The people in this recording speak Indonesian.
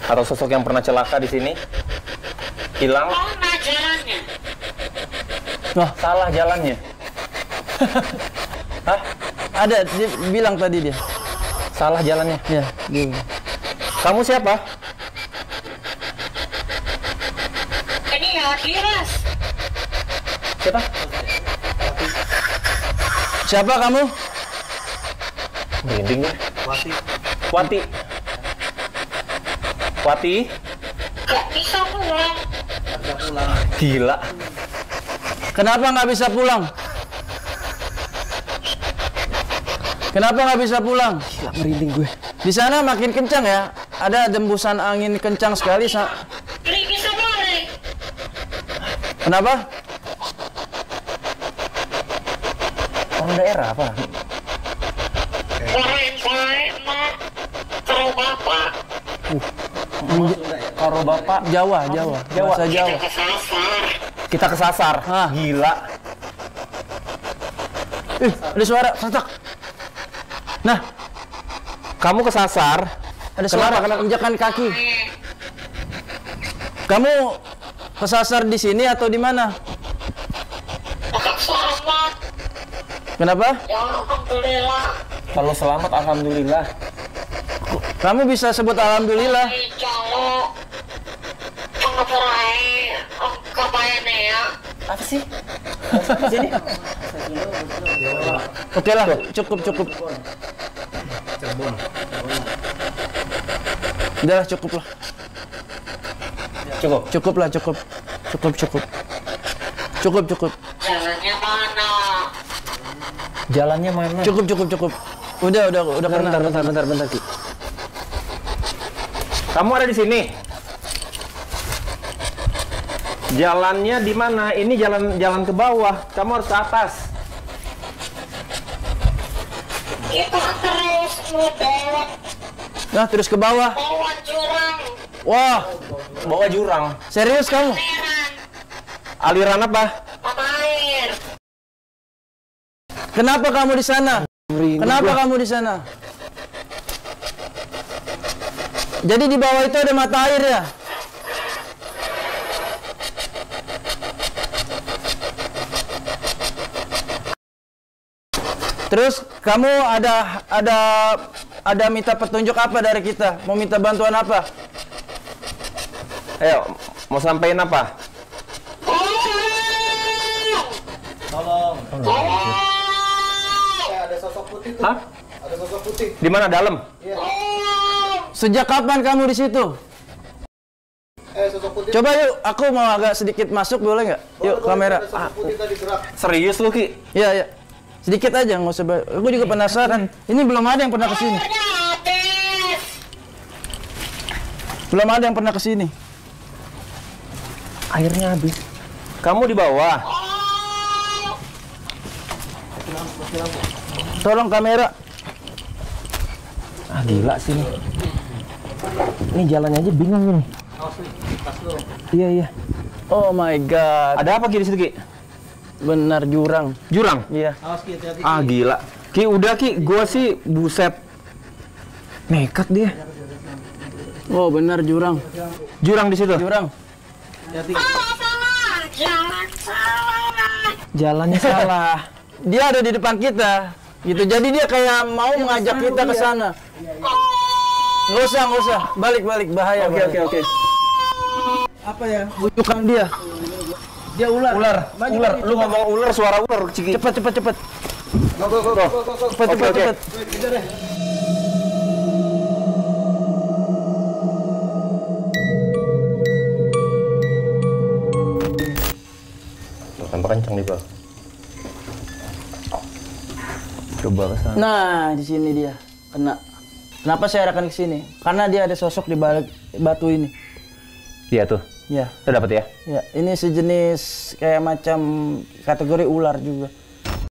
Atau sosok yang pernah celaka di sini? Hilang? Mana jalannya? Wah, salah jalannya. Hah? Ada, dia bilang tadi dia. Salah jalannya? Ya, dia. Kamu siapa? Ini ya Diras. Siapa? Siapa kamu? Merinding ya? Wati. Wati? Gak bisa pulang. Gila. Kenapa nggak bisa pulang? Kenapa nggak bisa pulang? Gila, merinding gue. Di sana makin kencang ya. Ada dembusan angin kencang sekali. Pergi bisa boleh. Kenapa? Orang daerah apa? Orang baik mak. Kalau bapak Karo bapak. Jawa. Bahasa Jawa. kesasar. Kita kesasar. Ah. Gila. Ada suara, setak. Nah, Kamu kesasar. ada suara injakan kaki. Kamu kesasar di sini atau di mana? Dekat selamat. Kenapa? Ya alhamdulillah. Kalau selamat, alhamdulillah. Kamu bisa sebut alhamdulillah. Kalau pengeperai kabayane ya. Apa sih? Sini. Oke lah, cukup. Udah lah, cukup lah. Cukup. Jalannya mana? Jalannya mana? Cukup. Udah pernah. Bentar, Ki. Kamu ada di sini. Jalannya di mana? Ini jalan ke bawah. Kamu harus ke atas. Kita terus belok Nah, terus ke bawah. bawah jurang. Wah, Bawah jurang. serius kamu? Meran. Aliran apa? Mata air. Kenapa kamu di sana? Kenapa kamu di sana? Jadi di bawah itu ada mata air ya? Terus kamu ada minta petunjuk apa dari kita? Mau minta bantuan apa? Ayo, mau sampein apa? Ada sosok putih tuh. Hah? Ada sosok putih. Di mana? Dalam? Sejak kapan kamu di situ? Sosok putih. Coba yuk, aku mau agak sedikit masuk boleh nggak? Yuk, kamera. Ada sosok putih tadi gerak. Serius lu, Ki? Iya. Sedikit aja, nggak usah. Aku juga penasaran. Ini belum ada yang pernah kesini. Udah habis. Belum ada yang pernah kesini. Airnya habis. Kamu di bawah. Tolong kamera. Ah, gila sih nih. Ini jalannya aja bingung ini. Iya. Oh my god. Ada apa Ki di situ, Ki? Benar jurang. Jurang? Iya. Ah, gila. Ki, udah Ki. Gua sih buset. Nekat dia. Oh, benar jurang. Jurang di situ. Jurang. Salah. Jalan salah. Jalannya salah. Dia ada di depan kita. Gitu. Jadi dia kayak mau mengajak kita ke sana. Nggak usah. Balik. Bahaya. Oke. Apa ya? Bujukan dia. Dia ular. Ular. Lu ngomong ular, suara ular, Ciki. Cepat. Go. Cepat. Tambah kencang nih, Bang. Coba ke sana. Nah, di sini dia kena. Kenapa saya arahkan ke sini? Karena dia ada sosok di balik batu ini. Iya tuh. Ya. Udah dapat ya? Ya, ini sejenis kayak macam kategori ular juga.